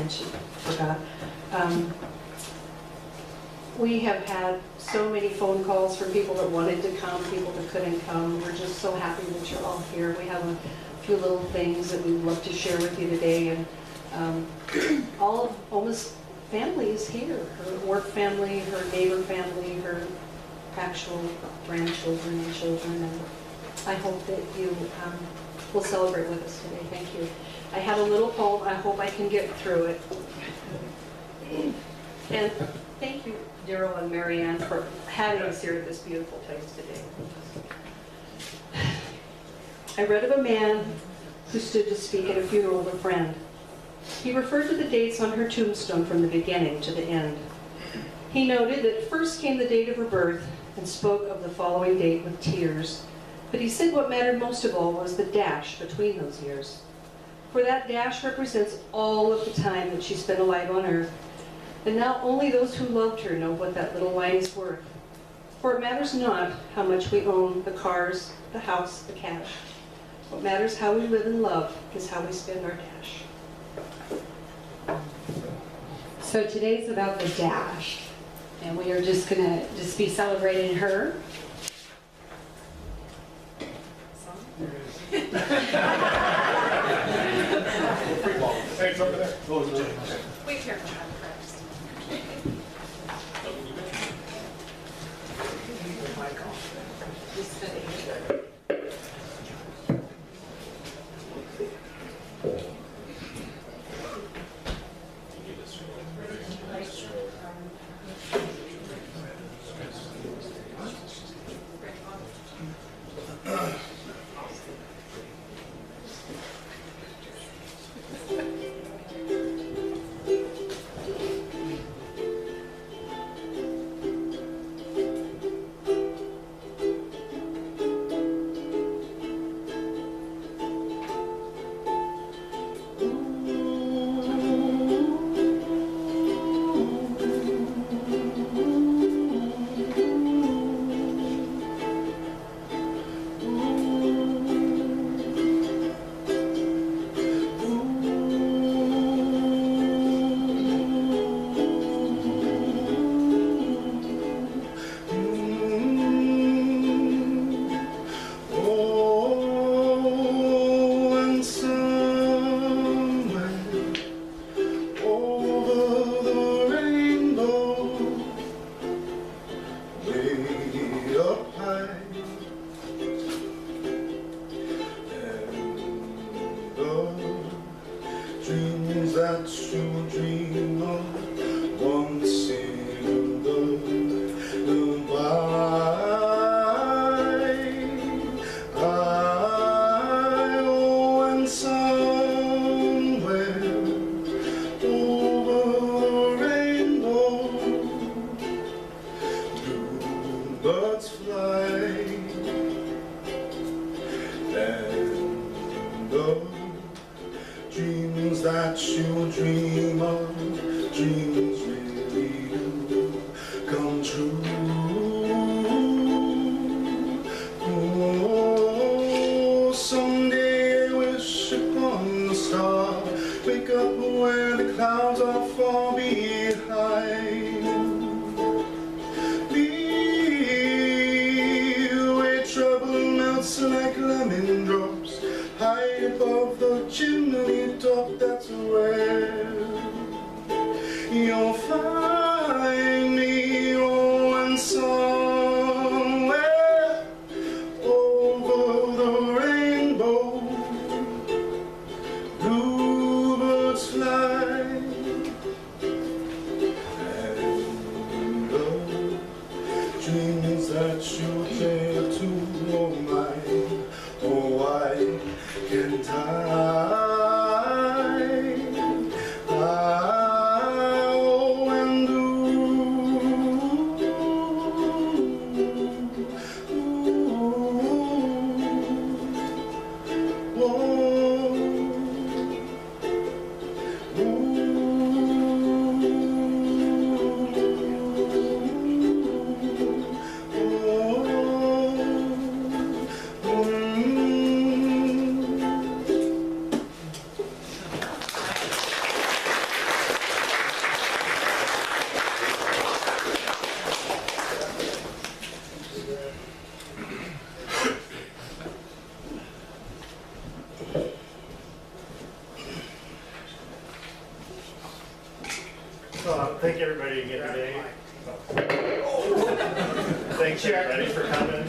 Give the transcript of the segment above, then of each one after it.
She forgot. We have had so many phone calls from people that wanted to come, people that couldn't come. We're just so happy that you're all here. We have a few little things that we'd love to share with you today. And all of Oma's family is here. Her work family, her neighbor family, her actual grandchildren and children. And I hope that you will celebrate with us today. Thank you. I have a little poem. I hope I can get through it. And thank you, Daryl and Marianne, for having us here at this beautiful place today. I read of a man who stood to speak at a funeral of a friend. He referred to the dates on her tombstone from the beginning to the end. He noted that first came the date of her birth and spoke of the following date with tears. But he said what mattered most of all was the dash between those years. For that dash represents all of the time that she spent alive on earth. And now only those who loved her know what that little line is worth. For it matters not how much we own, the cars, the house, the cash. What matters how we live and love is how we spend our dash. So today's about the dash. And we are just going to be celebrating her. Thanks over there. Wait here for her first. Just sitting here. Dreams that you dream of once in the and somewhere over the rainbow, bluebirds fly, and the dreams that you dream of, dreams really do come true. Oh, someday I wish upon a star, wake up where the clouds are far behind. Be where trouble melts like lemon drops, high above the chimney top, that's where you'll find me. Oh, and somewhere over the rainbow, bluebirds fly, So thank everybody again today. Thanks everybody for coming.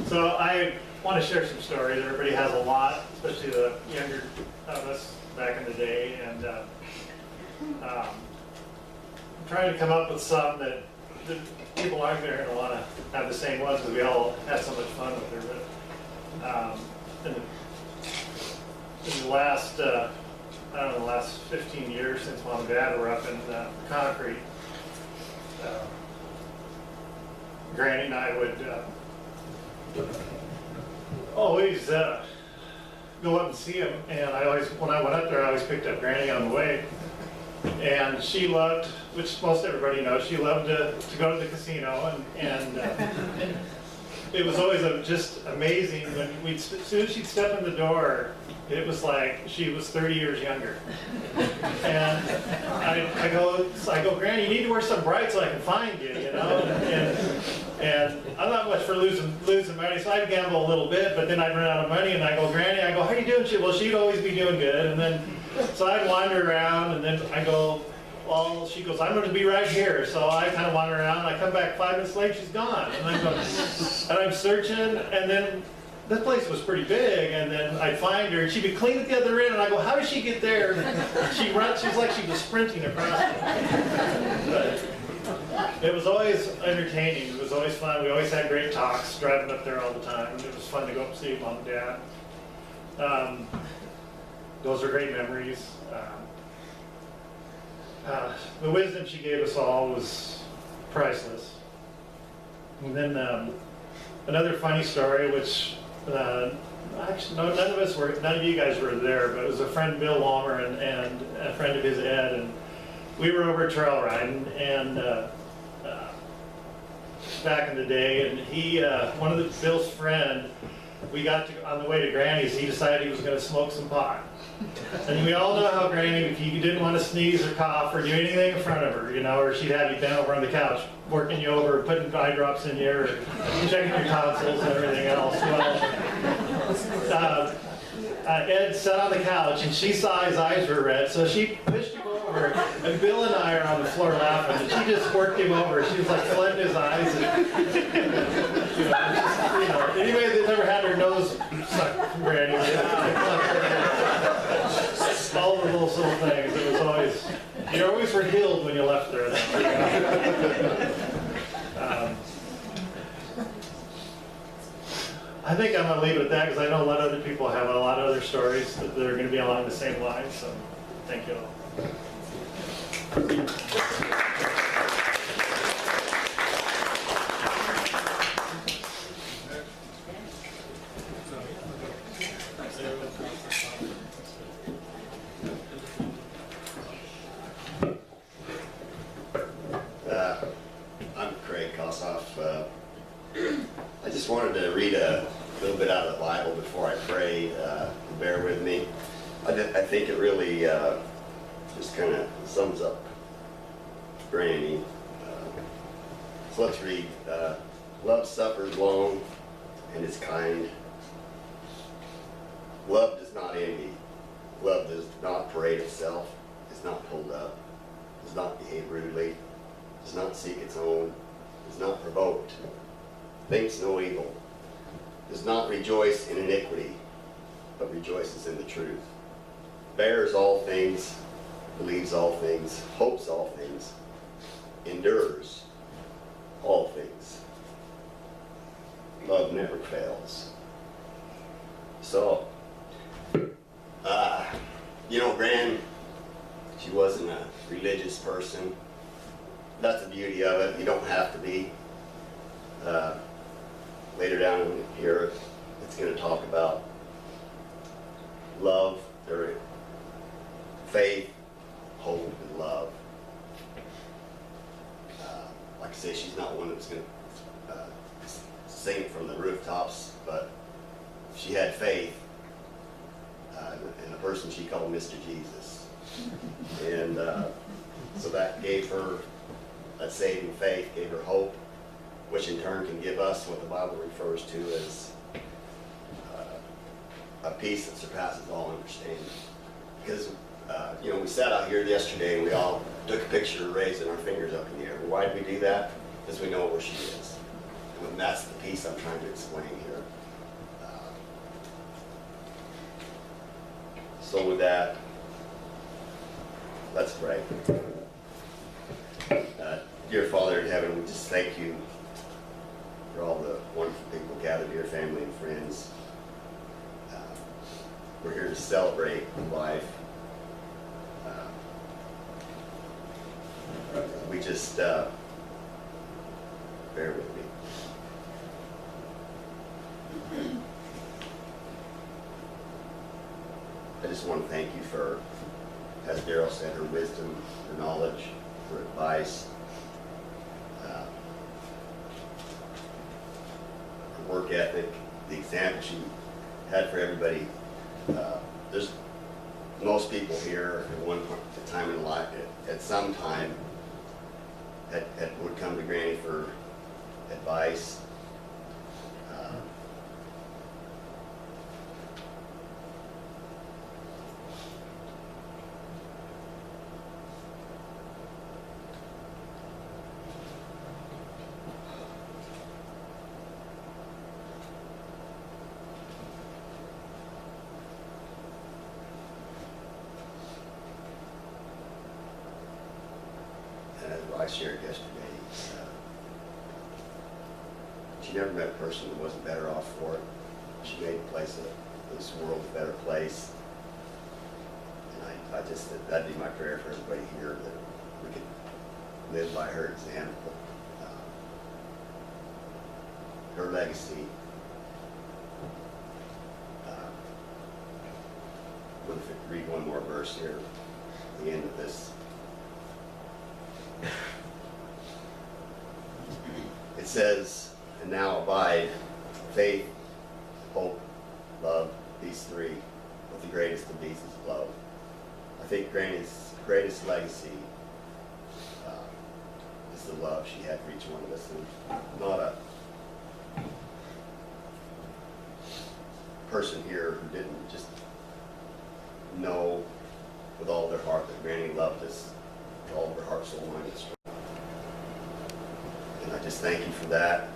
So I want to share some stories. Everybody has a lot, especially the younger of us back in the day, and I'm trying to come up with some that people aren't going to want to have the same ones because we all had so much fun with her. But in the last, I don't know, the last 15 years since Mom and Dad were up in Concrete, Granny and I would always go up and see him. And when I went up there, I always picked up Granny on the way. And she loved, which most everybody knows, she loved to go to the casino. And it was always just amazing when as soon as she'd step in the door, it was like she was 30 years younger. And I go, Granny, you need to wear something bright so I can find you, you know? And I'm not much for losing money, so I'd gamble a little bit, but then I'd run out of money, and I go, Granny, how you doing? She'd always be doing good. And then, so I'd wander around, and then I go, well, she goes, I'm going to be right here. So I kind of wander around, and I come back 5 minutes late, she's gone. And I'm searching, and then that place was pretty big, and then I'd find her, and she'd be clean at the other end, and I go, how did she get there? She runs, she's like she was sprinting across it. But it was always entertaining. It was always fun. We always had great talks, driving up there all the time. It was fun to go up and see Mom and Dad. Those are great memories. The wisdom she gave us all was priceless. And then another funny story, which actually none of you guys were there, but it was a friend, Bill Walmer, and a friend of his, Ed, and we were over trail riding, and back in the day, and Bill's friend, we got on the way to Granny's, he decided he was going to smoke some pot. And we all know how Granny, if you didn't want to sneeze or cough or do anything in front of her, you know, or she'd have you bent over on the couch, working you over, putting eye drops in you, or checking your tonsils and everything else. Well, Ed sat on the couch, and she saw his eyes were red, so she pushed him over, and Bill and I are on the floor laughing, and she just worked him over. She was like flooding his eyes. And, anybody that's ever had her nose sucked from Granny, all the little things. It was always, you always were healed when you left there. I think I'm going to leave it at that because I know a lot of other people have a lot of other stories that are going to be along the same lines. So, thank you all. I'm Craig Kossoff. I just wanted to read a little bit out of the Bible before I pray. Bear with me. I think it really just kind of sums up Granny. So let's read. Love suffers long and is kind. Love does not envy. Love does not parade itself, is not pulled up, does not behave rudely, does not seek its own, is not provoked, thinks no evil, does not rejoice in iniquity, but rejoices in the truth, bears all things, believes all things, hopes all things, endures all things. Love never fails. So, Gran, she wasn't a religious person. That's the beauty of it. You don't have to be. Later down here, it's going to talk about love, or faith, hope, and love. Like I say, she's not one that's going to sing it from the rooftops, but she had faith in a person she called Mr. Jesus. And so that gave her that saving faith, gave her hope, which in turn can give us what the Bible refers to as a peace that surpasses all understanding. Because You know, we sat out here yesterday and we all took a picture raising our fingers up in the air. Why did we do that? Because we know where she is. And that's the piece I'm trying to explain here. So with that, let's pray. Dear Father in heaven, we just thank you for all the wonderful people gathered here, family and friends. We're here to celebrate life. We just, bear with me. I just want to thank you for, as Daryl said, her wisdom, her knowledge, her advice, her work ethic, the example she had for everybody. There's most people here at one time in life, at some time, would come to Granny for advice. And as I shared yesterday, she never met a person that wasn't better off for it. She made this world a better place. And I just, that'd be my prayer for everybody here, that we could live by her example, her legacy. We'll read one more verse here at the end of this. It says, and now abide faith, hope, love, these three, but the greatest of these is love. I think Granny's greatest legacy is the love she had for each one of us, and not a person here who didn't just know with all their heart that Granny loved us with all of her heart, soul, mind, and strength. And I just thank you for that.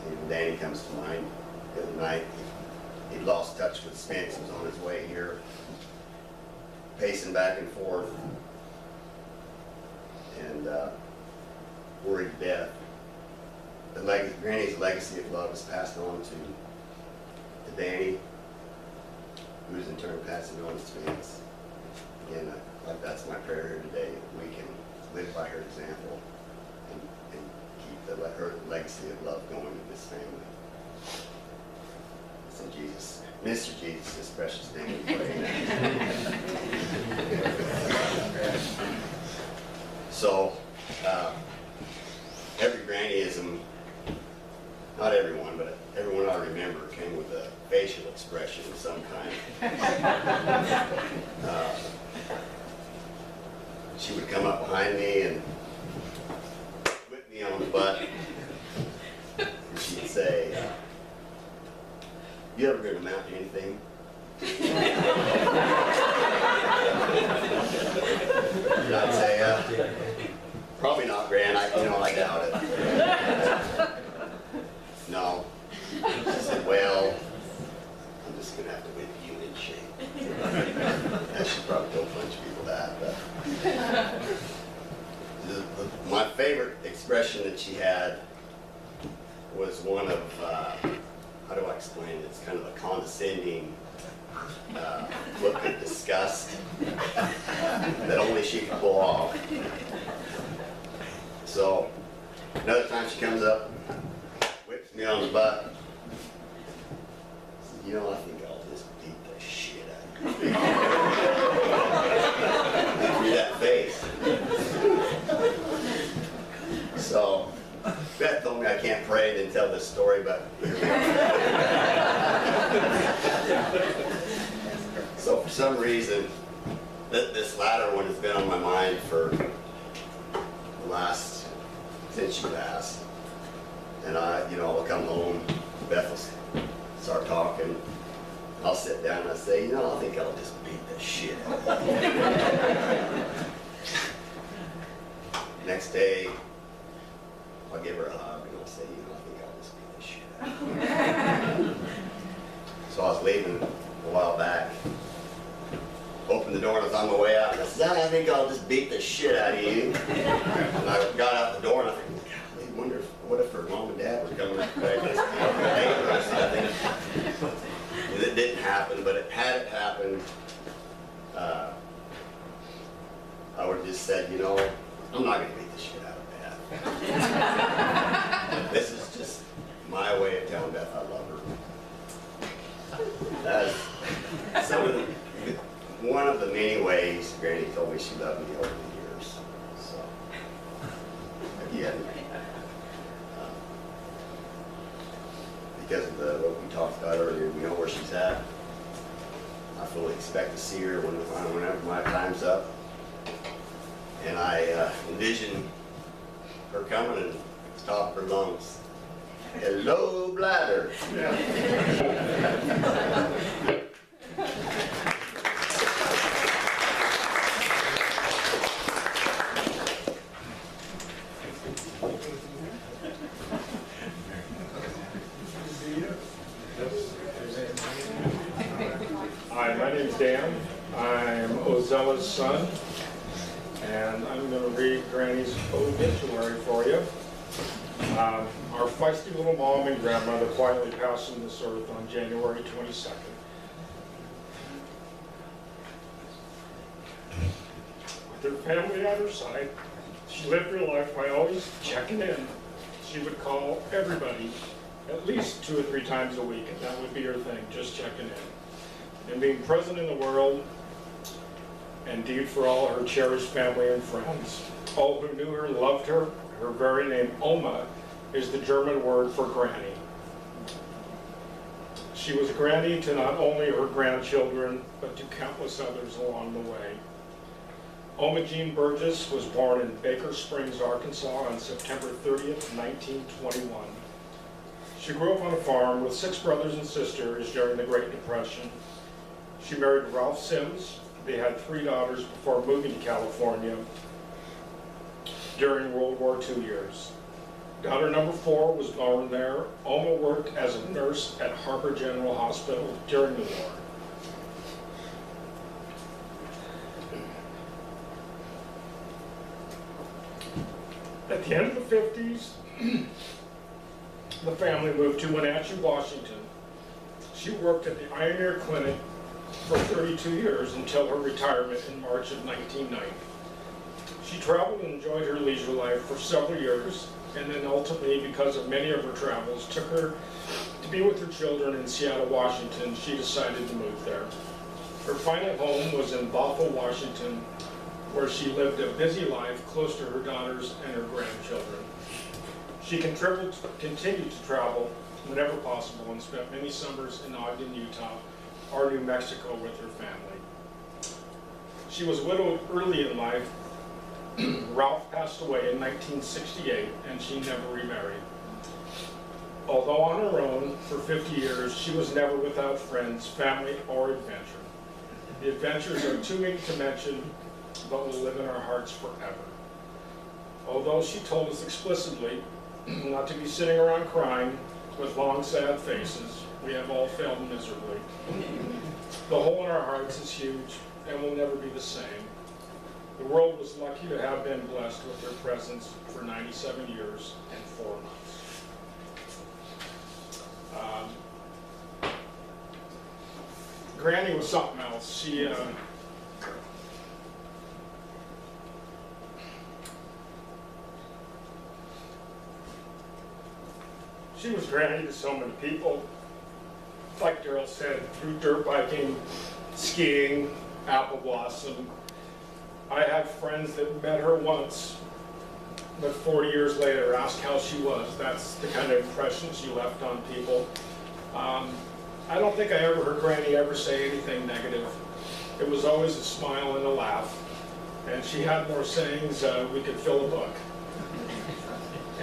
And Danny comes to mind the other night. He'd lost touch with Spence. He was on his way here, pacing back and forth, and worried to death. Granny's legacy of love is passed on to Danny, who's in turn passing on to Spence. Again, that's my prayer here today, that we can live by her example and keep her legacy of love going in this family. It's in Jesus, Mr. Jesus' precious name we pray. So, every Grannyism, not everyone, but everyone I remember came with a facial expression of some kind. She would come up behind me and whip me on the butt. And she'd say, "You ever going to amount to anything?" And I'd say, "Probably not, Gran. I doubt it." No. She said, "Well, I'm just going to have to whip you in shape." I should probably go punch people that. But my favorite expression that she had was one of, how do I explain it? It's kind of a condescending look of disgust that only she could pull off. So, another time she comes up, whips me on the butt. Says, "I think I'll just beat the shit out of you." Give me that face. So, Beth told me I can't pray and then tell this story, but so for some reason, this latter one has been on my mind for the since she passed. And I'll come home, Beth will start talking, I'll sit down and I say, you know, I think I'll just beat the shit out of you. Next day, I'll give her a hug and I'll say, you know, I think I'll just beat the shit out of you. So I was leaving a while back, opened the door and I was on my way out and I said, I think I'll just beat the shit out of you. And I got out the door and I think, golly, what if her mom and dad were coming back this day or something. And it didn't happen, but had it happened, I would have just said, you know, I'm not going to beat the shit out of Beth. This is just my way of telling Beth I love her. That's one of the many ways Granny told me she loved me over the years. So, again, because of what we talked about earlier, we know where she's at. I fully expect to see her whenever my time's up. And I envision her coming and top of her lungs. Hello, bladder. Hi, my name's Dan. I'm Ozella's son, and I'm going to read Granny's obituary for you. Our feisty little mom and grandmother quietly passed from this earth on January 22nd. With her family at her side, she lived her life by always checking in. She would call everybody at least 2 or 3 times a week, and that would be her thing, just checking in. And being present in the world, indeed for all her cherished family and friends. All who knew her loved her. Her very name, Oma, is the German word for granny. She was a granny to not only her grandchildren, but to countless others along the way. Oma Jean Burgess was born in Baker Springs, Arkansas on September 30th, 1921. She grew up on a farm with 6 brothers and sisters during the Great Depression. She married Ralph Sims. They had 3 daughters before moving to California during World War II years. Daughter number 4 was born there. Oma worked as a nurse at Harbor General Hospital during the war. At the end of the 50s, the family moved to Wenatchee, Washington. She worked at the Ioneer Clinic for 32 years until her retirement in March of 1990. She traveled and enjoyed her leisure life for several years, and then ultimately, because of many of her travels, took her to be with her children in Seattle, Washington. She decided to move there. Her final home was in Bothell, Washington, where she lived a busy life close to her daughters and her grandchildren. She continued to travel whenever possible and spent many summers in Ogden, Utah, or New Mexico with her family. She was widowed early in life. Ralph passed away in 1968, and she never remarried. Although on her own for 50 years, she was never without friends, family, or adventure. The adventures are too many to mention, but will live in our hearts forever. Although she told us explicitly not to be sitting around crying with long, sad faces, we have all failed miserably. The hole in our hearts is huge and will never be the same. The world was lucky to have been blessed with her presence for 97 years and 4 months. Granny was something else. She was Granny to so many people. Like Daryl said, through dirt biking, skiing, apple blossom. I have friends that met her once, but 40 years later asked how she was. That's the kind of impression she left on people. I don't think I ever heard Granny ever say anything negative. It was always a smile and a laugh. And she had more sayings, we could fill a book.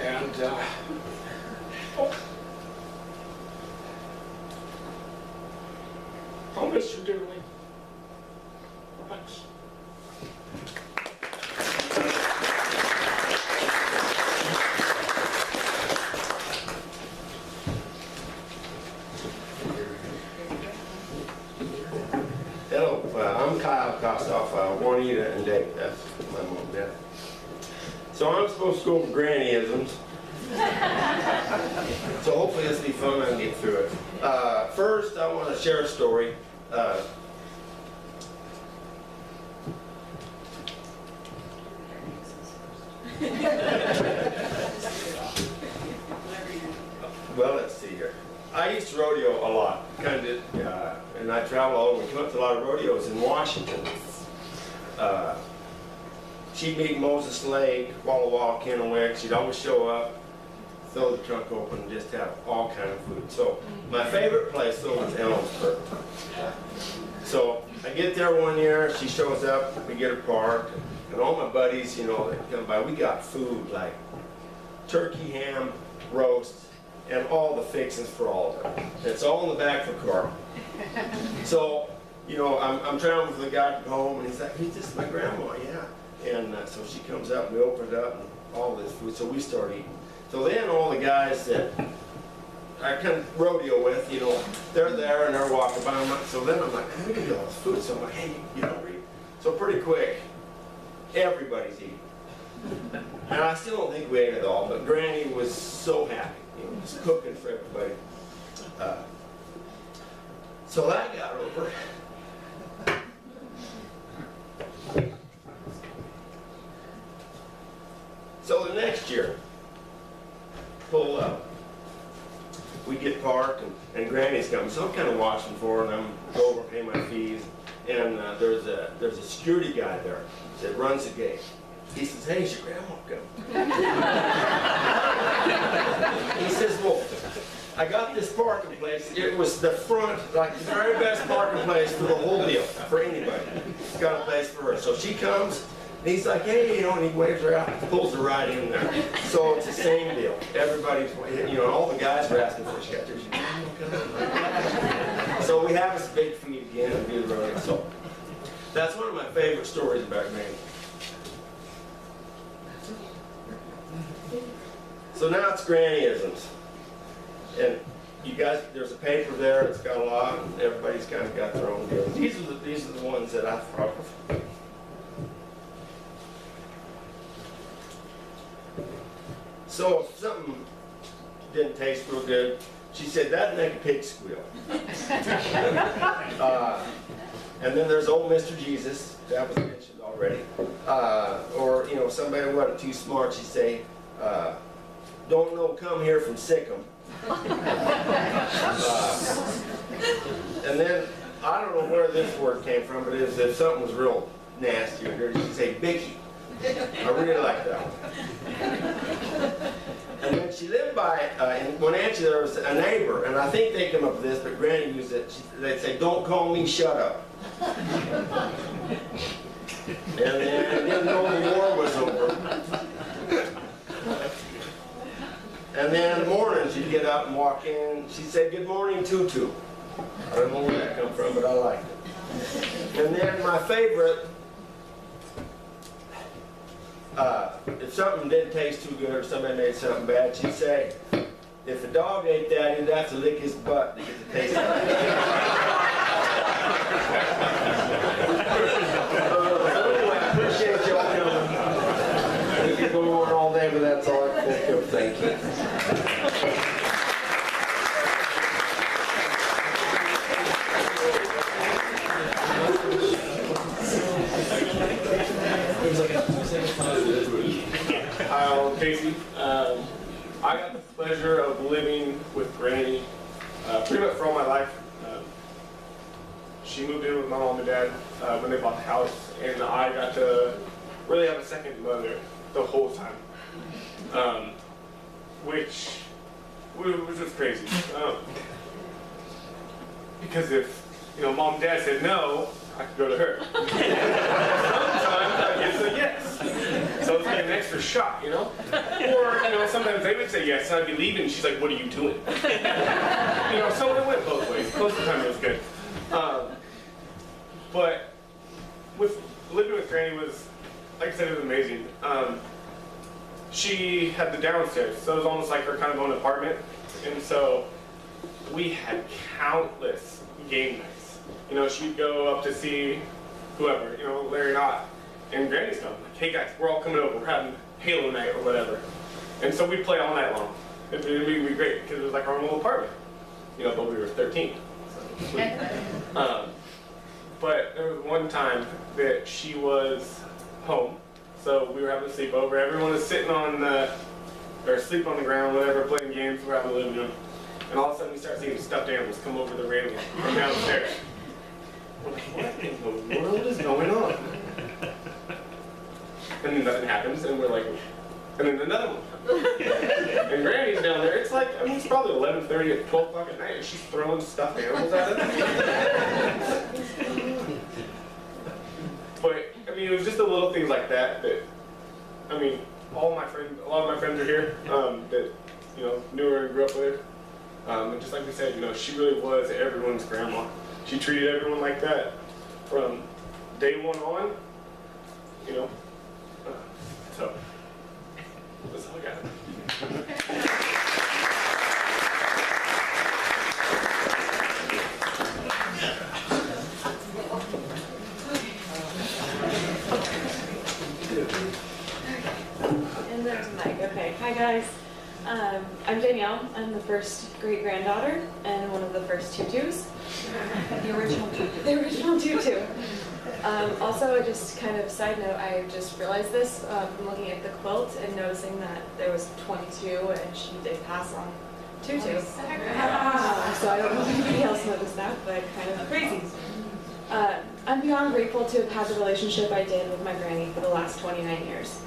And, dearly. Thanks. Hello, I'm Kyle Kostoff, Juanita and Dave. That's my mom and dad. So I'm supposed to go over grannyisms. So hopefully this will be fun and I can get through it. First, I want to share a story. Well, let's see here. I used to rodeo a lot, kind of, and I travel all over. We come up to a lot of rodeos in Washington. She'd meet Moses Lake, Walla Walla, Kennewick. She'd always show up, throw the trunk open, and just have all kind of food. So my favorite place though was Ellensburg. So I get there one year, she shows up, we get her parked, and all my buddies, you know, they come by. We got food like turkey, ham, roast, and all the fixings for all of them. It's all in the back of the car. So, you know, I'm traveling with the guy from home, and he's like, "Hey, this is my grandma, yeah." And so she comes up, and we open it up, and all this food. So we start eating. So then all the guys that I kind of rodeo with, you know, they're there and they're walking by. So then I'm like, "We can get all this food." So I'm like, "Hey, you hungry?" So pretty quick, everybody's eating. And I still don't think we ate it all, but Granny was so happy. You know, just cooking for everybody. So that got over. So the next year, pull up. We get parked and Granny's coming. So I'm kind of watching for her, and I'm go over and pay my fees. And there's a security guy there that runs the gate. He says, "Hey, is your grandma coming?" He says, "Well, I got this parking place. It was the front, like the very best parking place for the whole deal, for anybody. Got a place for her." So she comes, and he's like, "Hey," you know, and he waves her out, pulls her right in there. So it's the same deal. Everybody's, you know, all the guys are asking for sketches. So we have this big feed again and do the rodeo. So that's one of my favorite stories about Granny. So now it's grannyisms. And you guys, there's a paper there, it's got a lot, and everybody's kind of got their own deals. These are the ones that I thought of. So if something didn't taste real good, she said, "That'd make a pig squeal." And then there's old Mr. Jesus, that was mentioned already. Or, you know, somebody wasn't too smart, she'd say, "Don't know come here from Sikkim." And then, I don't know where this word came from, but it was if something was real nasty or dirty, she'd say, "Bicky." I really like that one. And then she lived by, in Wenatchee, there was a neighbor, and I think they come up with this, but Granny used it. They'd say, "Don't call me, shut up." And then the war was over. And then in the morning, she'd get up and walk in. She'd say, "Good morning, Tutu." I don't know where that come from, but I liked it. And then my favorite, if something didn't taste too good or somebody made something bad, she'd say, "If a dog ate that, he'd have to lick his butt to get the taste of it." Anyway, I appreciate y'all coming. We could go on all day, but that's all I can think of. Thank you. Hi, I'm Casey. I got the pleasure of living with Granny pretty much for all my life. She moved in with my mom and dad when they bought the house, and I got to really have a second mother the whole time, which was just crazy. Because if, you know, mom and dad said no, I could go to her. Sometimes I get a yes. So it's like an extra shock, you know? Or, you know, sometimes they would say yes, and I'd be leaving, and she's like, "What are you doing?" You know, so it went both ways. Most of the time it was good. But with living with Granny was, like I said, it was amazing. She had the downstairs, so it was almost like her kind of own apartment. And so we had countless game nights. You know, she'd go up to see whoever, you know, Larry Knott, and Granny's come, like, hey guys, we're all coming over, we're having Halo night or whatever. And so we'd play all night long. It'd be great, because it was like our own little apartment. You know, but we were 13. So. But there was one time that she was home, so we were having a sleepover. Everyone was sitting on the, or asleep on the ground, whatever, playing games. We're having a living room. And all of a sudden we start seeing stuffed animals come over the railing from downstairs. We're like, what in the world is going on? And then nothing happens, and we're like, and then another one. And Granny's down there. It's like, I mean, it's probably 11:30 at 12 o'clock at night, and she's throwing stuffed animals at us. But I mean, it was just the little things like that that, I mean, a lot of my friends are here that, you know, knew her and grew up with her. And just like we said, you know, she really was everyone's grandma. She treated everyone like that from day one on, you know. So, that's all I got. And there's Mike. Okay, hi guys. I'm Danielle. I'm the first great-granddaughter and one of the first tutus. The original tutu. The original tutu. Also, just kind of side note, I just realized this from looking at the quilt and noticing that there was 22 and she did pass on tutu. So I don't know if anybody else noticed that, but kind of crazy. I'm beyond grateful to have had the relationship I did with my granny for the last 29 years.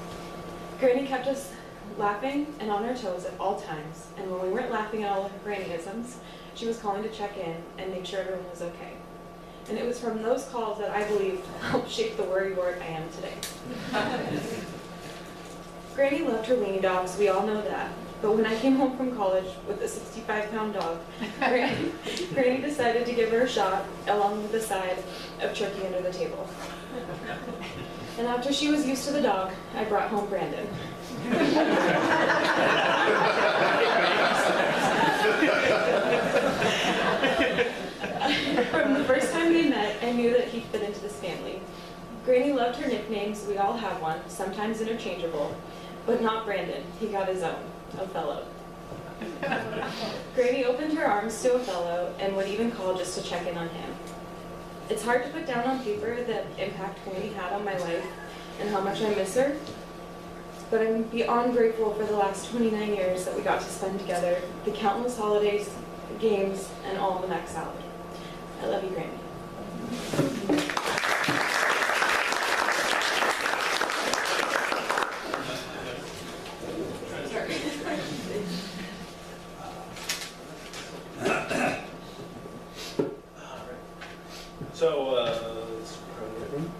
Granny kept us laughing and on our toes at all times, and when we weren't laughing at all of her grannyisms, she was calling to check in and make sure everyone was okay. And it was from those calls that I believe helped shape the worrywart I am today. Granny loved her weenie dogs, we all know that. But when I came home from college with a 65-pound dog, Granny decided to give her a shot along with a side of turkey under the table. And after she was used to the dog, I brought home Brandon. From the first time we met, I knew that he'd fit into this family. Granny loved her nicknames, we all have one, sometimes interchangeable, but not Brandon, he got his own, Othello. Granny opened her arms to Othello and would even call just to check in on him. It's hard to put down on paper the impact Granny had on my life and how much I miss her, but I'm beyond grateful for the last 29 years that we got to spend together, the countless holidays, games, and all the Mac salad. I love you, Granny.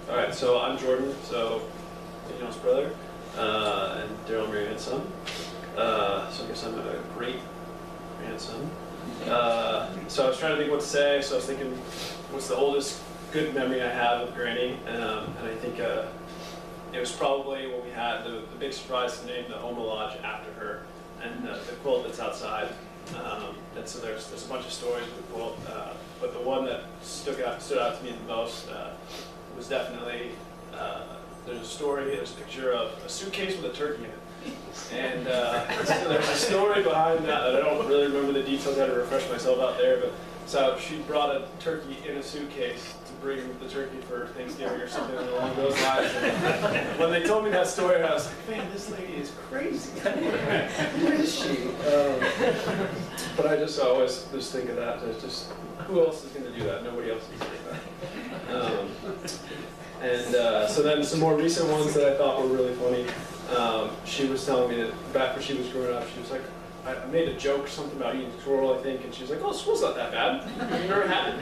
All right, so I'm Jordan, so Danielle's brother, and Daryl and Marianne's son. So I guess I'm a great grandson. So I was trying to think what to say, so I was thinking, what's the oldest good memory I have of Granny? And I think it was probably when we had the big surprise to name the Oma Lodge after her, and the quilt that's outside. And so there's a bunch of stories with the quilt, but the one that stood out to me the most was definitely, there's a story, there's a picture of a suitcase with a turkey in it. And so there's a story behind that I don't really remember the details. I had to refresh myself out there, but so she brought a turkey in a suitcase to bring the turkey for Thanksgiving or something along those lines. And when they told me that story, I was like, man, this lady is crazy. Who is she? But I just always just think of that. There's just, who else is going to do that? Nobody else is doing that. So then some more recent ones that I thought were really funny. She was telling me that back when she was growing up, she was like, I made a joke or something about eating squirrel, I think, and she was like, oh, squirrel's not that bad. I've never had it.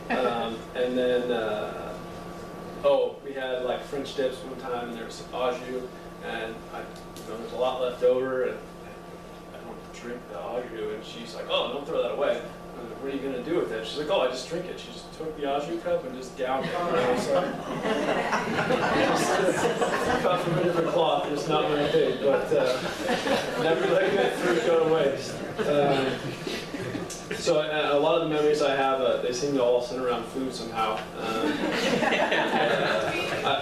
You know, and then, we had like French dips one time, and there was some au jus, and there's a lot left over, and I don't drink the au jus, and she's like, oh, don't throw that away. what are you gonna do with it? She's like, oh, I just drink it. She just took the au jus cup and just downed it. And I was like, cut from a different cloth. It's not very big, but never letting that fruit go to waste. So a lot of the memories I have, they seem to all center around food somehow.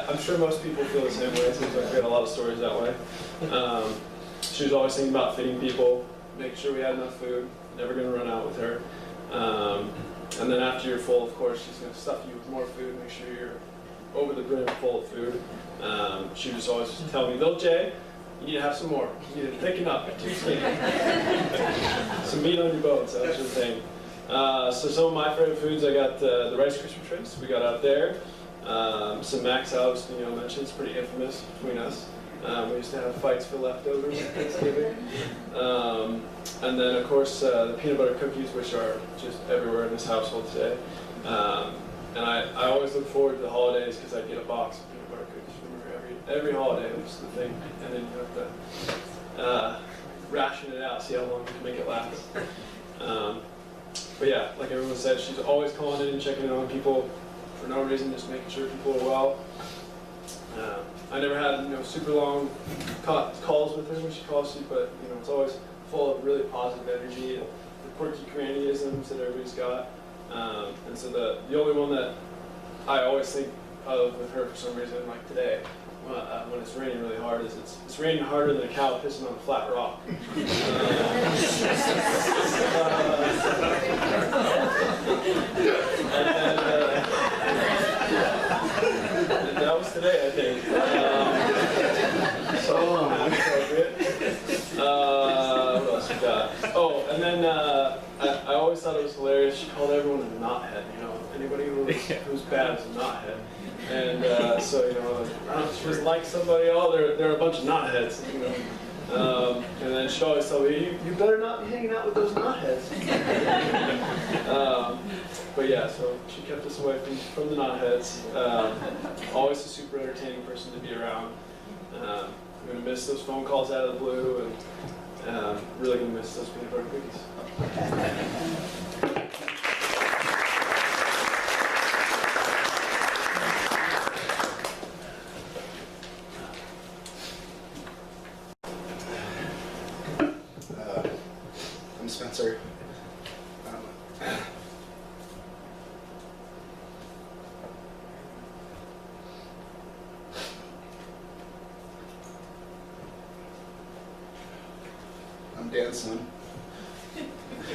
I'm sure most people feel the same way. It seems like we had a lot of stories that way. She was always thinking about feeding people, making sure we had enough food, never going to run out with her. And then after you're full, of course, she's going to stuff you with more food, make sure you're over the brim full of food. She would just always tell me, little Jay, you need to have some more. You need to thicken up, you're too skinny. Some meat on your bones, that sort of thing. So some of my favorite foods, I got the Rice Krispie treats we got out there. Some Max Jalapeno mentioned, it's pretty infamous between us. We used to have fights for leftovers at Thanksgiving. And then, of course, the peanut butter cookies, which are just everywhere in this household today. And I always look forward to the holidays because I get a box of peanut butter cookies for every holiday, which is the thing. And then you have to ration it out, see how long you can make it last. But yeah, like everyone said, she's always calling in and checking in on people for no reason, just making sure people are well. I never had super long calls with her when she calls you, but it's always full of really positive energy and the quirky grannyisms that everybody's got. And so the only one that I always think of with her for some reason, like today, when it's raining really hard, is it's raining harder than a cow pissing on a flat rock. And that was today, I think. What else we got? Oh, and then I always thought it was hilarious. She called everyone a knothead. Anybody who's bad is a knothead. And so she was like somebody. Oh, they're a bunch of knotheads. And then she'd always tell me, you better not be hanging out with those knotheads. But yeah, so she kept us away from the knotheads. Always a super entertaining person to be around. I'm going to miss those phone calls out of the blue, and really going to miss those peanut butter cookies. I'm Spencer. I'm Dan's son. I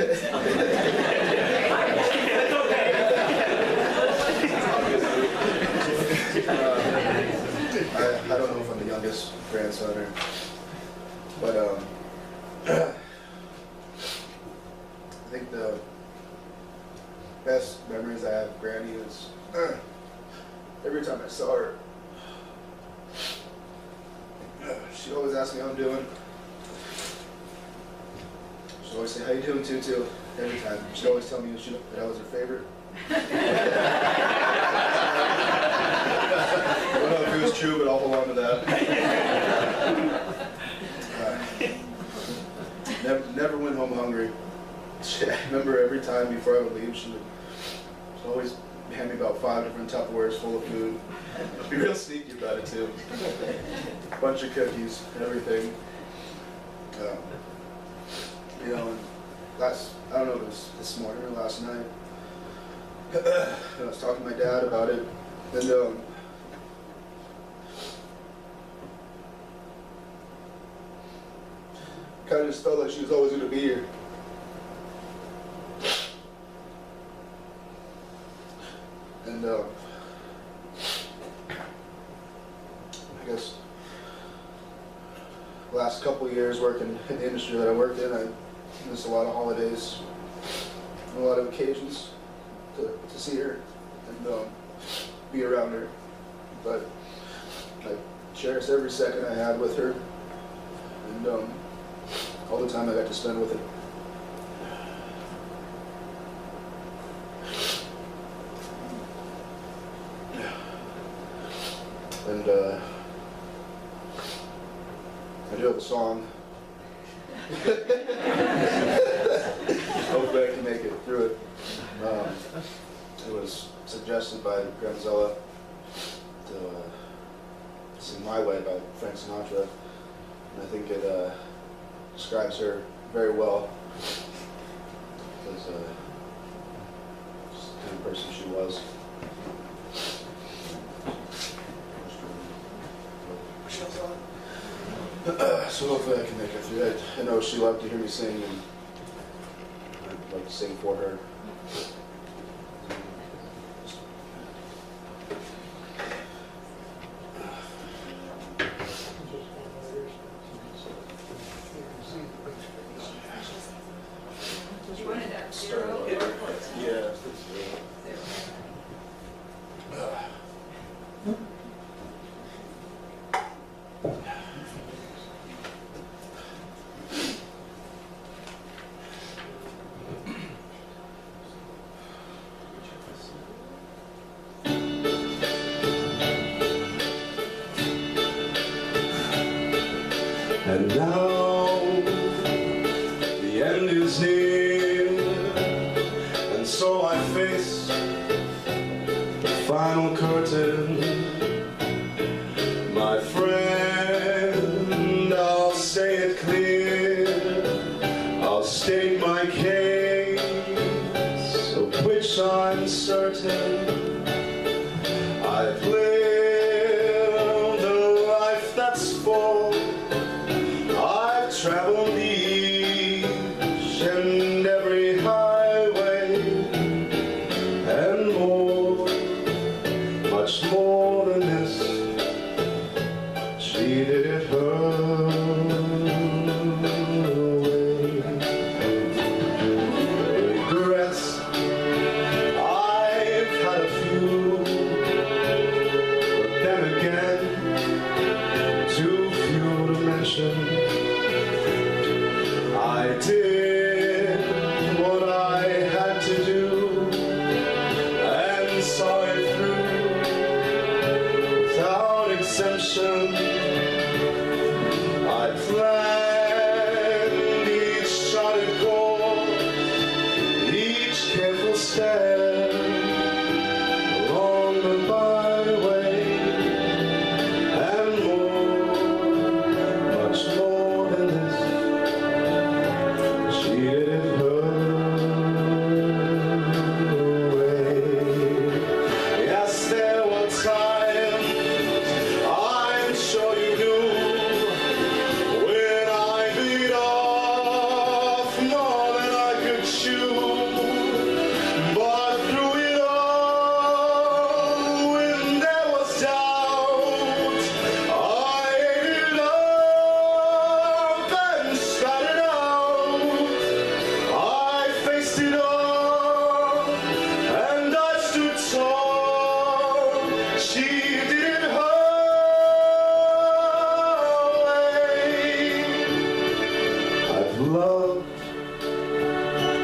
don't know if I'm the youngest grandson but I think the best memories I have of Granny is every time I saw her, she'd always ask me how I'm doing. She'd always say, how you doing, Tutu? Every time. She'd always tell me that I was her favorite. I don't know if it was true, but I'll hold on to that. Never went home hungry. I remember every time before I would leave, she would always hand me about 5 different Tupperwares full of food. Be real sneaky about it too. A bunch of cookies, everything. And I don't know if it was this morning or last night. I was talking to my dad about it, and kind of just felt like she was always going to be here. And I guess the last couple of years working in the industry that I worked in, I missed a lot of holidays and a lot of occasions to see her and be around her. But I cherished every second I had with her and all the time I got to spend with her. And I do have a song. Hopefully I can make it through it. It was suggested by Granzella to sing My Way by Frank Sinatra, and I think it describes her very well as just the kind of person she was. So hopefully I can make it through it. I know she loved to hear me sing, and I'd like to sing for her. You wanted that Start zero? it. Yeah. And now the end is near, and so I face the final curtain. My friend, I'll say it clear, I'll state my case, of which I'm certain. I've lived a life that's full. I've traveled each and every highway and more, much more than this. She did it her way. Regrets, I've had a few, but then again, too few to mention. I did what I had to do and saw it through without exemption. I planned each charted course, each careful step along the byway, and more, much more than this. She did it her way. Yes, there were times, I'm sure you knew, when I beat off more than I could chew. But through it all, when there was doubt, I ate it up and spat it out. I faced it all, and I stood tall. She did it her way. I've loved,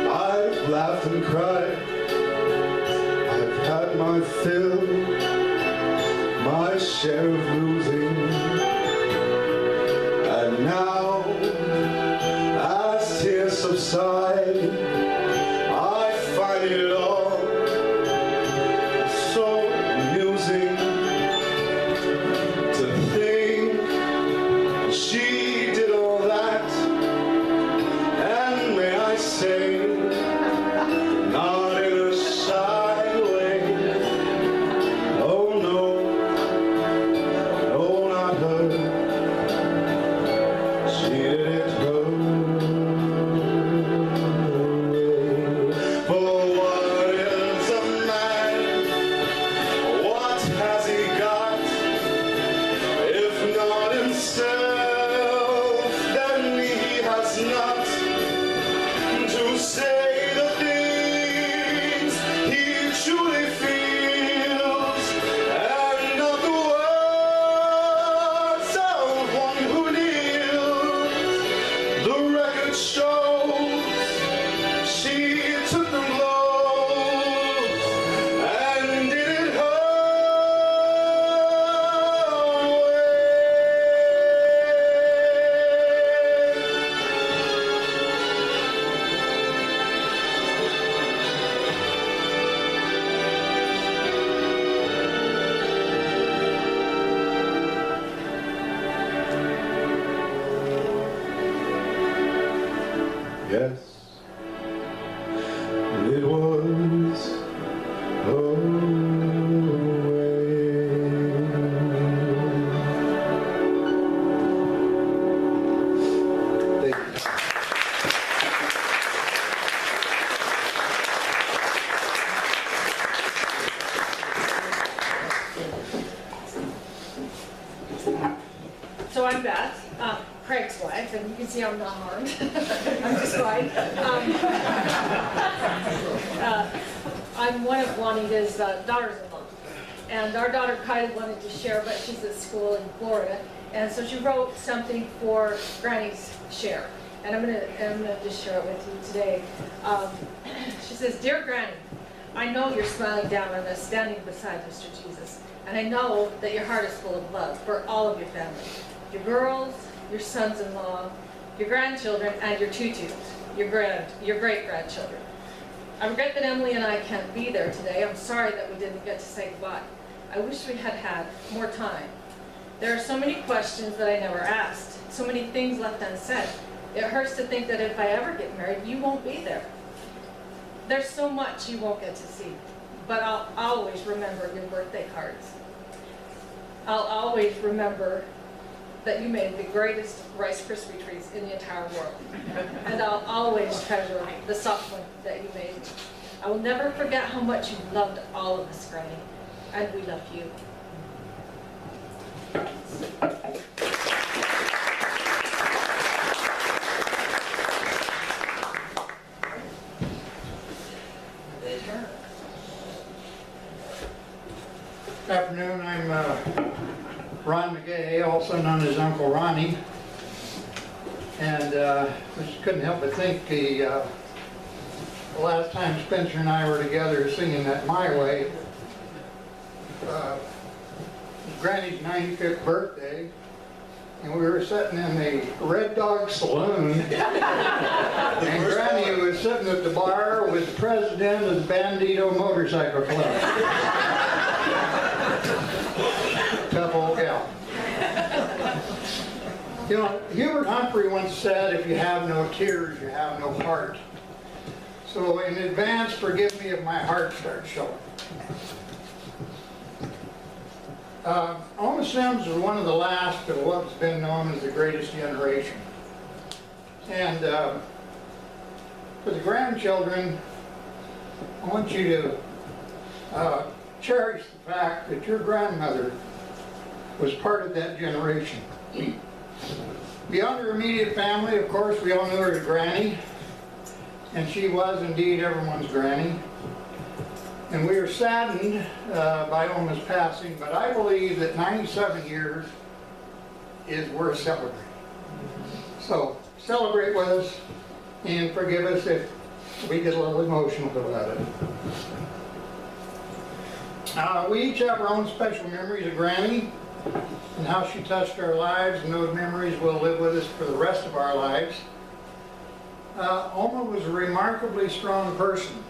I've laughed and cried. I've had my fill, my share of losing. And now, as tears subside, I find it all so amusing to think she did all that. And may I say, not in a shy way, oh no, Yes, it was Thank you. So I'm Beth, Craig's wife, and you can see I'm not harmed. I'm just fine. I'm one of Juanita's daughters-in-law. And our daughter Kylie wanted to share, but she's at school in Florida. And so she wrote something for Granny's share. And I'm gonna just share it with you today. She says, "Dear Granny, I know you're smiling down on us standing beside Mr. Jesus. And I know that your heart is full of love for all of your family. Your girls, your sons-in-law, your grandchildren, and your tutus, your great-grandchildren. I regret that Emily and I can't be there today. I'm sorry that we didn't get to say goodbye. I wish we had had more time. There are so many questions that I never asked, so many things left unsaid. It hurts to think that if I ever get married, you won't be there. There's so much you won't get to see, but I'll always remember your birthday cards. I'll always remember that you made the greatest Rice Krispie treats in the entire world. And I'll always treasure the soft one that you made. I will never forget how much you loved all of us, Granny, and we love you." Good afternoon, I'm Ron McGay, also known as Uncle Ronnie. And just couldn't help but think the last time Spencer and I were together singing that My Way, Granny's 95th birthday, and we were sitting in the Red Dog Saloon, and Granny was sitting at the bar with the president of the Bandito Motorcycle Club. Tough old gal. You know, Hubert Humphrey once said, "If you have no tears, you have no heart." So in advance, forgive me if my heart starts showing. Alma Sims was one of the last of what's been known as the greatest generation. And for the grandchildren, I want you to cherish the fact that your grandmother was part of that generation. Beyond her immediate family, of course, we all knew her as Granny, and she was indeed everyone's Granny. And we are saddened by Alma's passing, but I believe that 97 years is worth celebrating. So celebrate with us and forgive us if we get a little emotional about it. We each have our own special memories of Granny and how she touched our lives, and those memories will live with us for the rest of our lives. Alma was a remarkably strong person.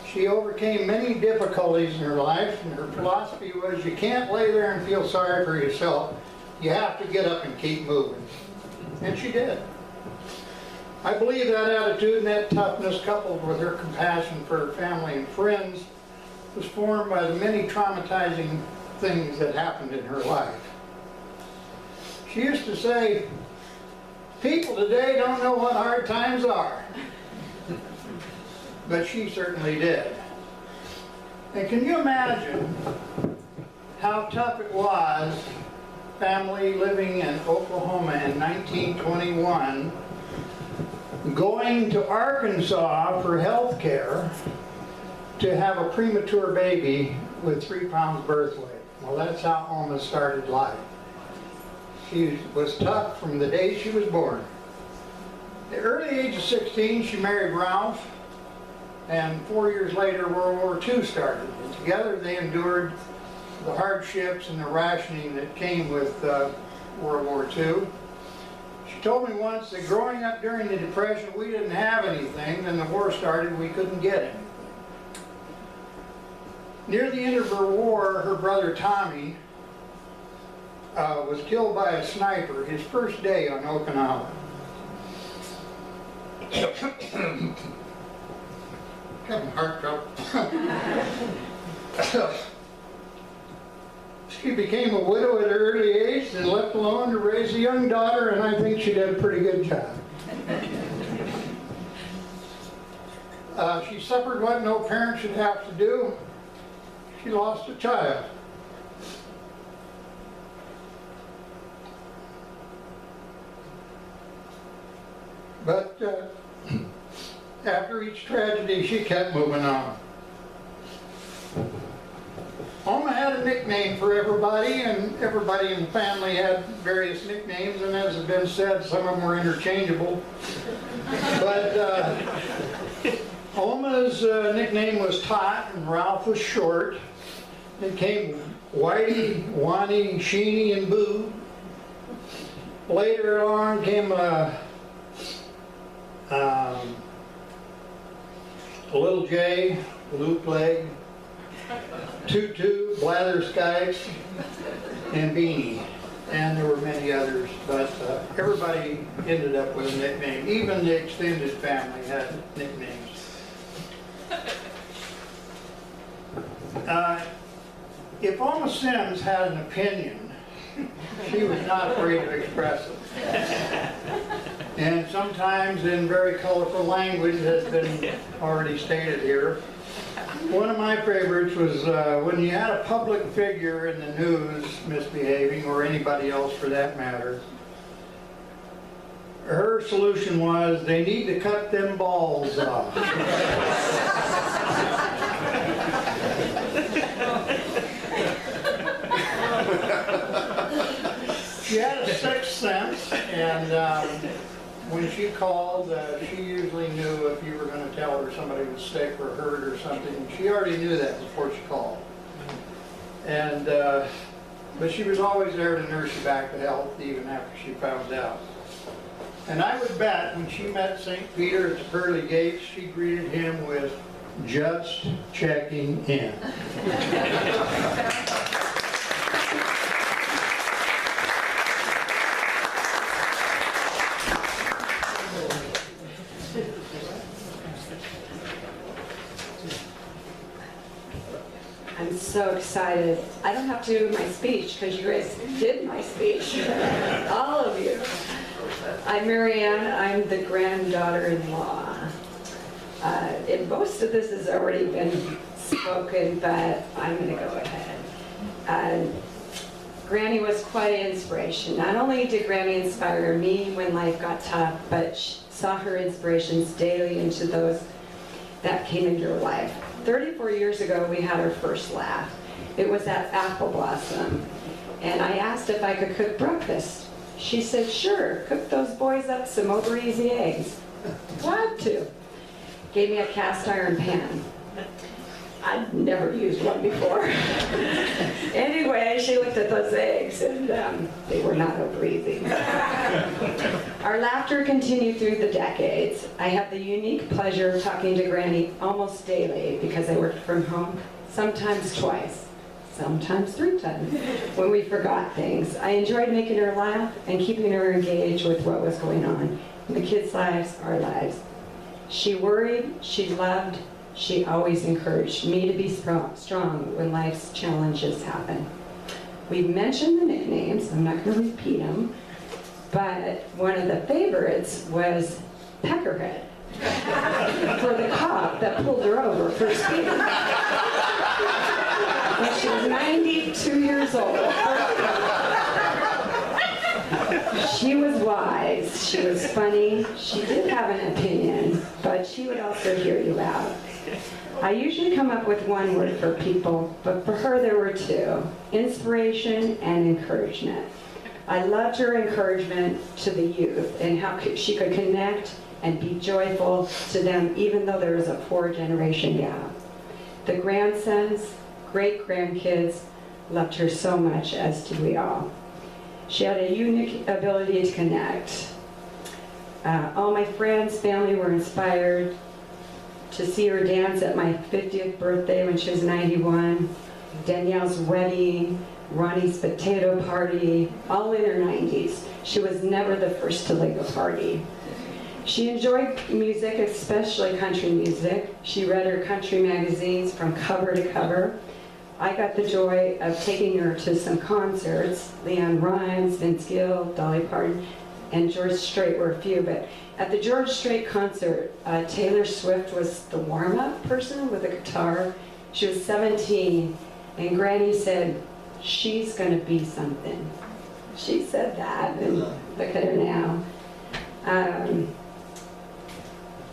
She overcame many difficulties in her life, and her philosophy was you can't lay there and feel sorry for yourself. You have to get up and keep moving. And she did. I believe that attitude and that toughness, coupled with her compassion for her family and friends, was formed by the many traumatizing things that happened in her life. She used to say, "People today don't know what hard times are." But she certainly did. And can you imagine how tough it was, family living in Oklahoma in 1921, going to Arkansas for health care to have a premature baby with 3 pounds birth weight? Well, that's how Alma started life. She was tough from the day she was born. At the early age of 16, she married Ralph, and 4 years later, World War II started. And together they endured the hardships and the rationing that came with World War II. She told me once that growing up during the Depression, we didn't have anything. Then the war started, we couldn't get anything. Near the end of her war, her brother Tommy was killed by a sniper his first day on Okinawa. Having heart trouble. She became a widow at an early age and left alone to raise a young daughter, and I think she did a pretty good job. She suffered what no parent should have to do. She lost a child. But after each tragedy, she kept moving on. Oma had a nickname for everybody, and everybody in the family had various nicknames, and as has been said, some of them were interchangeable. But Oma's nickname was Tot, and Ralph was short. It came Whitey, Wani, Sheeny, and Boo. Later on came Little J, Loop Leg, Tutu, Blatherskites, and Beanie. And there were many others, but everybody ended up with a nickname. Even the extended family had nicknames. If Oma Sims had an opinion, she was not afraid to express it. And sometimes in very colorful language, has been already stated here. One of my favorites was when you had a public figure in the news misbehaving, or anybody else for that matter, her solution was, they need to cut them balls off. She had a sixth sense, and when she called, she usually knew if you were going to tell her somebody was sick or hurt or something. She already knew that before she called. And but she was always there to nurse you back to health, even after she found out. And I would bet when she met St. Peter at the pearly gates, she greeted him with, "Just checking in." I'm so excited. I don't have to do my speech because you guys did my speech. All of you. I'm Marianne. I'm the granddaughter-in-law. And most of this has already been spoken, but I'm going to go ahead. Granny was quite an inspiration. Not only did Granny inspire me when life got tough, but saw her inspirations daily into those that came into her life. 34 years ago, we had our first laugh. It was at Apple Blossom. And I asked if I could cook breakfast. She said, sure, cook those boys up some over easy eggs. Glad to. Gave me a cast iron pan. I'd never used one before. Anyway, she looked at those eggs, and they were not over easy. Our laughter continued through the decades. I have the unique pleasure of talking to Granny almost daily because I worked from home, sometimes twice, sometimes 3 times, when we forgot things. I enjoyed making her laugh and keeping her engaged with what was going on in the kids' lives, our lives. She worried, she loved, she always encouraged me to be strong when life's challenges happen. We've mentioned the nicknames, I'm not going to repeat them, but one of the favorites was Peckerhead, for the cop that pulled her over for speeding. When she was 92 years old. She was wise, she was funny, she did have an opinion, but she would also hear you out. I usually come up with one word for people, but for her there were 2, inspiration and encouragement. I loved her encouragement to the youth and how she could connect and be joyful to them even though there was a 4-generation gap. The grandsons, great-grandkids loved her so much, as did we all. She had a unique ability to connect. All my friends, family were inspired to see her dance at my 50th birthday when she was 91, Danielle's wedding, Ronnie's potato party, all in her 90s. She was never the first to leave a party. She enjoyed music, especially country music. She read her country magazines from cover to cover. I got the joy of taking her to some concerts. Leanne Rimes, Vince Gill, Dolly Parton, and George Strait were a few. But at the George Strait concert, Taylor Swift was the warm-up person with a guitar. She was 17, and Granny said, "She's gonna be something." She said that, and look at her now.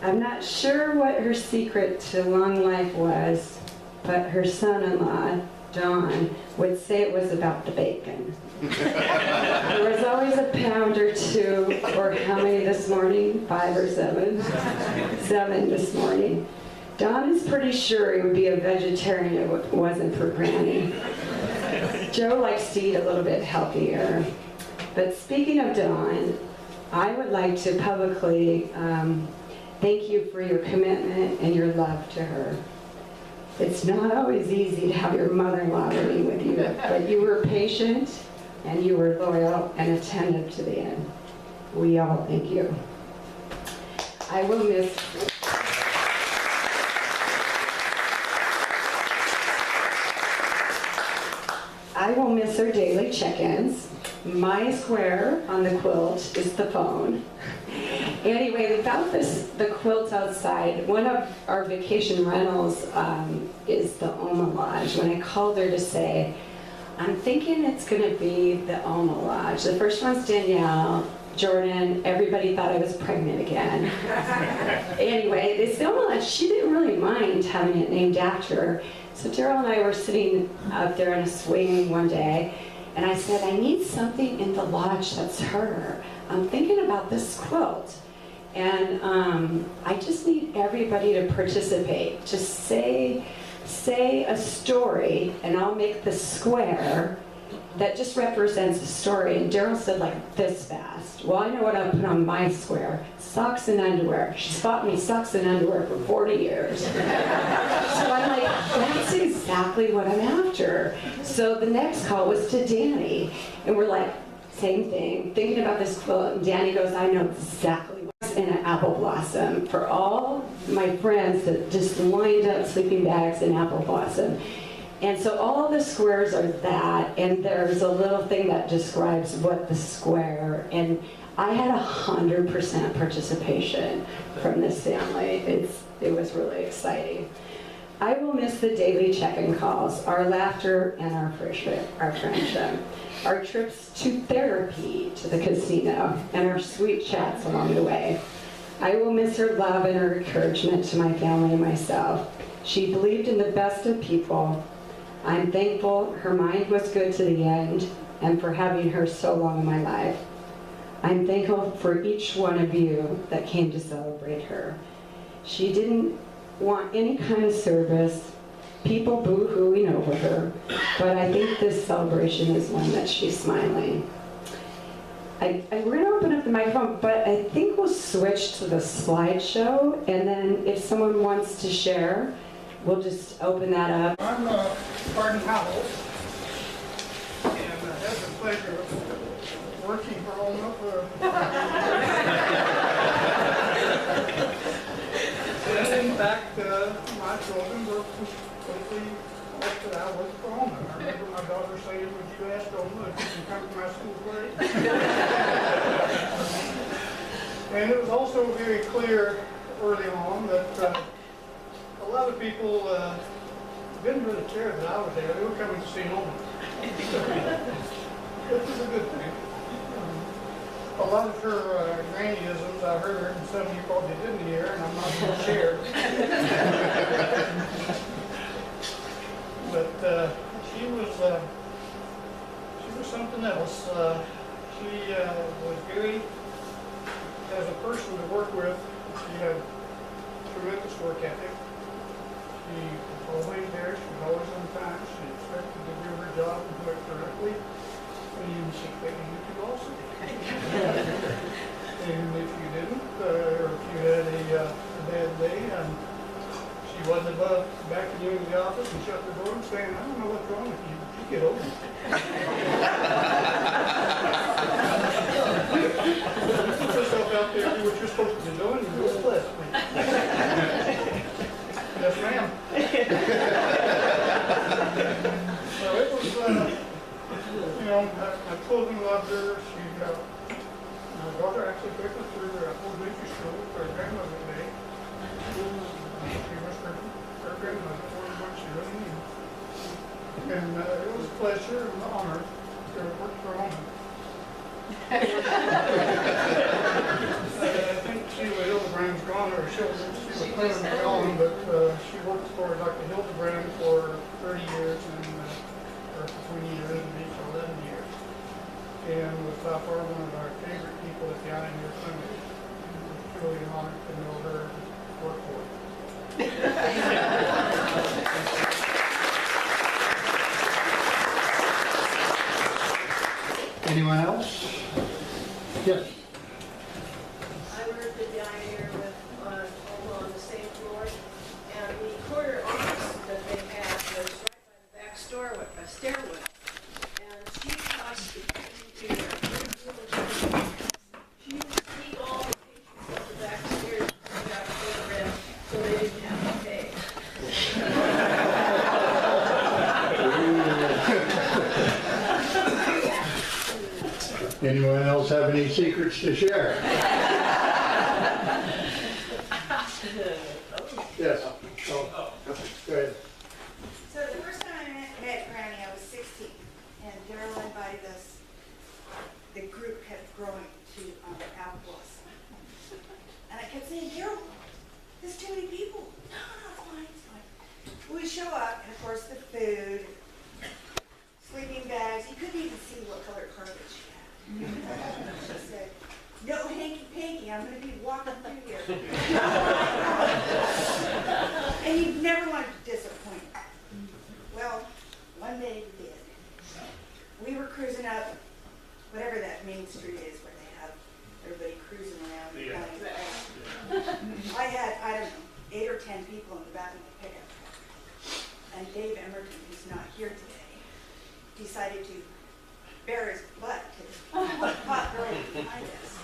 I'm not sure what her secret to long life was, but her son-in-law, Don, would say it was about the bacon. There was always a pound or two, or how many this morning? 5 or 7? 7 this morning. Don is pretty sure he would be a vegetarian if it wasn't for Granny. Joe likes to eat a little bit healthier. But speaking of Dawn, I would like to publicly thank you for your commitment and your love to her. It's not always easy to have your mother-in-law living with you, but you were patient and you were loyal and attentive to the end. We all thank you. I will miss her daily check-ins. My square on the quilt is the phone. Anyway, without the quilt outside, one of our vacation rentals is the Oma Lodge. When I called her to say, I'm thinking it's going to be the Oma Lodge. The first one's Danielle, Jordan, everybody thought I was pregnant again. Anyway, this the Oma Lodge, she didn't really mind having it named after her. So Daryl and I were sitting out there in a swing one day, and I said, I need something in the lodge that's her. I'm thinking about this quilt. And I just need everybody to participate. Just say a story, and I'll make the square that just represents a story. And Daryl said, like this fast. Well, I know what I put on my square. Socks and underwear. She's bought me socks and underwear for 40 years. So I'm like, that's exactly what I'm after. So the next call was to Danny. And we're like, same thing, thinking about this quilt. And Danny goes, I know exactly what's in an apple blossom. For all my friends that just lined up sleeping bags in apple blossom. And so all the squares are that, and there's a little thing that describes what the square, and I had 100% participation from this family. It was really exciting. I will miss the daily check-in calls, our laughter, and our friendship, our trips to therapy, to the casino, and our sweet chats along the way. I will miss her love and her encouragement to my family and myself. She believed in the best of people. I'm thankful her mind was good to the end, and for having her so long in my life. I'm thankful for each one of you that came to celebrate her. She didn't want any kind of service, people boo-hooing over her, but I think this celebration is one that she's smiling. We're going to open up the microphone, but I think we'll switch to the slideshow, and then if someone wants to share, we'll just open that up. I'm Pardon Howell, and I have the pleasure of working for Oma and in fact, my children were completely that I worked for Oma. I remember my daughter saying, would you ask Oma if you can come to my school play? And it was also very clear early on that a lot of people didn't really care that I was there. They were coming to see Oma. Which is a good thing. A lot of her grannyisms I heard, and some of you probably didn't hear, and I'm not going to share. But she was something else. She was very, as a person to work with, she had tremendous work ethic. She was always there, she was always on time, she expected to do her job and do it correctly. And she expected you to also. And if you didn't, or if you had a bad day, she wasn't above backing you into the office and shut the door and saying, I don't know what's wrong with you, you get over it. Put yourself out there, do what you're supposed to do. you know, my children loved her. She, my brother actually took her through the elementary school for her grandmother's day. She was her grandmother for what she really needed. And it was a pleasure and an honor to work for Homa. I think Sheila Hildebrand's gone, or Sheila Clinton's gone, but she worked for Dr. Hildebrand for 30 years and or for 20 years and me for 11 years. And was by far one of our favorite people at the Ioneer Clinic. It was truly an honor to know her and work for her. Anyone else? Yes. I worked at the Ioneer with Homa on the same floor, and the corner office that they had was right by the back stairwell. And she caused the patient to she would see all the patients up the back stairs and got the rent, so they didn't have to pay. Anyone else have any secrets to share? Yes. Oh, go ahead. So the first time I met Granny, I was 16, and Daryl invited us. The group kept growing to Apple Blossom. And I kept saying, Daryl, there's too many people. No, it's fine, it's fine. We show up, and of course the food, sleeping bags. You couldn't even see what color carpet she had. She said, no hanky-panky, I'm going to be walking through here. And you never wanted to disappoint her. Well, one day we did. We were cruising up, whatever that main street is where they have everybody cruising around. I had, I don't know, 8 or 10 people in the back of the pickup truck. And Dave Emerton, who's not here today, decided to bare his butt to the hot girl behind us.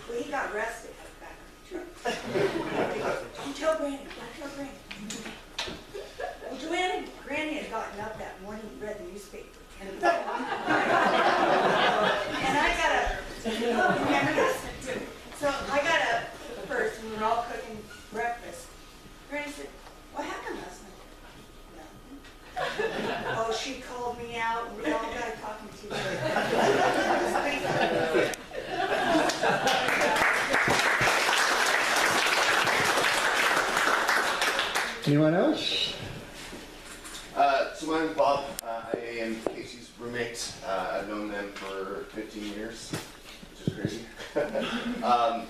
Well, he got arrested at the back of the truck. He goes, don't tell Granny, don't tell Granny. Well, Granny had gotten up that morning and read the newspaper. And I got up, remember this? So I got up first and we were all cooking breakfast. Granny said, what happened last night? Oh, she called me out, and we all got a talking to. Anyone else? So my name's Bob. I am Casey's roommate. I've known them for 15 years, which is crazy.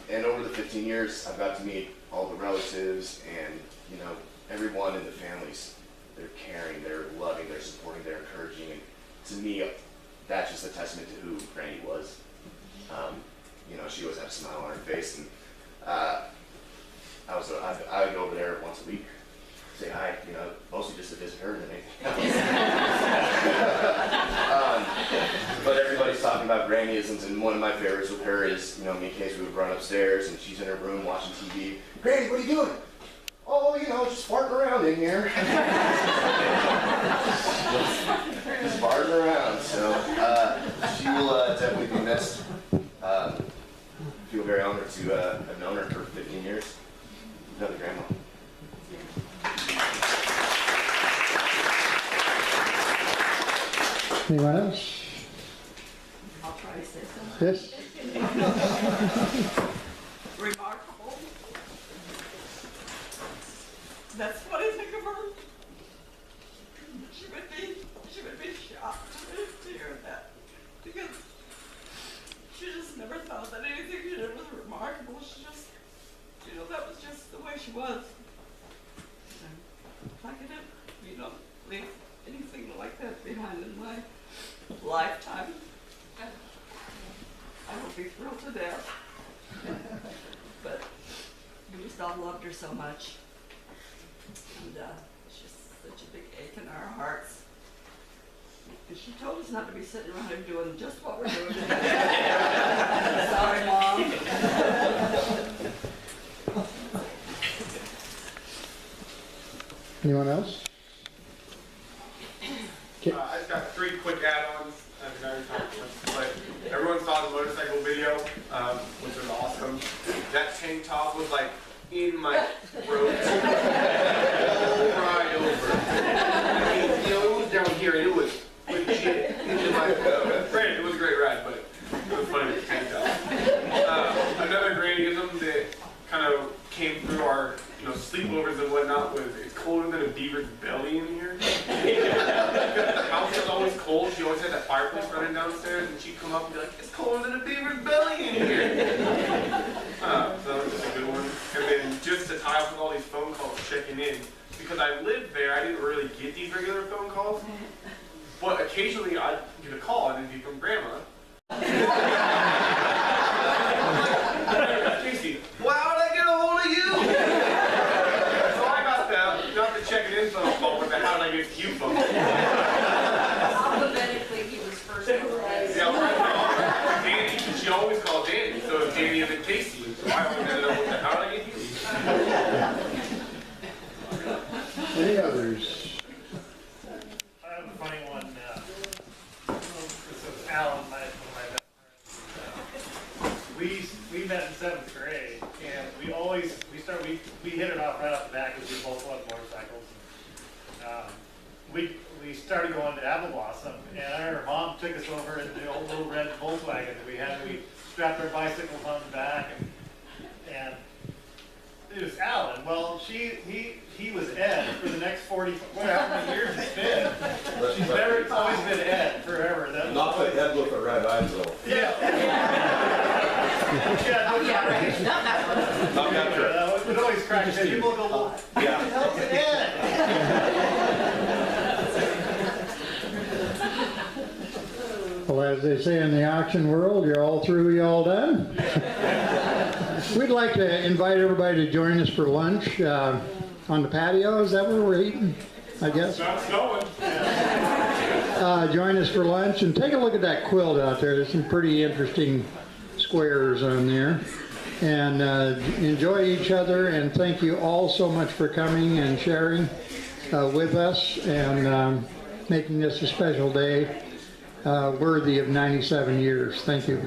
And over the 15 years, I've got to meet all the relatives and, you know, everyone in the families. They're caring, they're loving, they're supporting, they're encouraging. And to me, that's just a testament to who Granny was. You know, she always had a smile on her face. And I would go over there once a week, say hi, you know, mostly just to visit her than anything else. But everybody's talking about Grannyisms, and one of my favorites with her is, you know, me and Casey would run upstairs and she's in her room watching TV. Granny, what are you doing? Oh, you know, just farting around in here. just farting around. So she will definitely be missed. Feel very honored to have known her for 15 years. Another grandma. Anyone else? I'll try to say something. Yes? Remarkable. That's what I think of her. She would be shocked to hear that, because she just never thought that anything she did was remarkable. She just, you know, that was just the way she was. And if I could have, you know, leave anything like that behind in my lifetime, I would be thrilled to death. But we just all loved her so much. And it's just such a big ache in our hearts. And she told us not to be sitting around here doing just what we're doing today. Sorry, Mom. Anyone else? I've got 3 quick add-ons, but everyone saw the motorcycle video, which was awesome. That tank top was like in my throat, right over. I mean, you know, it was down here and it was legit into my throat. Granted, it was a great ride, but it was funny with the tank top. Another grannyism that kind of came through our, you know, sleepovers and whatnot was it's colder than a beaver's belly in here. The house was always cold. She always had that fireplace running downstairs, and she'd come up and be like, "It's colder than a beaver's belly in here." So that was just a good one. And then just to tie up with all these phone calls checking in, because I lived there, I didn't really get these regular phone calls. But occasionally I'd get a call, and it'd be from Grandma. Casey, well, how did I get a hold of you? So I got the checking in phone, but how did I get to you phone? Alphabetically, he was first. Yeah, right. Danny, she always called Danny, so it's Danny and then Casey. So I always ended up with the how did I get you? Any others? I have a funny one. This is Alan, one of my best friends. We met in 7th grade, and we hit it off right off the bat because we both loved motorcycles. We started going to Apple Blossom, and I remember Mom took us over in the old little red Volkswagen that we had. We strapped our bicycles on the back, and it was Alan. Well, he was Ed for the next 40, whatever many years it's been. It's always been Ed forever. Not the head with the red eyes though. Yeah. Not that trick. It always cracks me. People go, well, what the hell's an Ed? Well, as they say in the auction world, you're all through, you all done? We'd like to invite everybody to join us for lunch on the patio. Is that where we're eating? I guess. That's going. Join us for lunch and take a look at that quilt out there. There's some pretty interesting squares on there. And enjoy each other, and thank you all so much for coming and sharing with us and making this a special day worthy of 97 years. Thank you.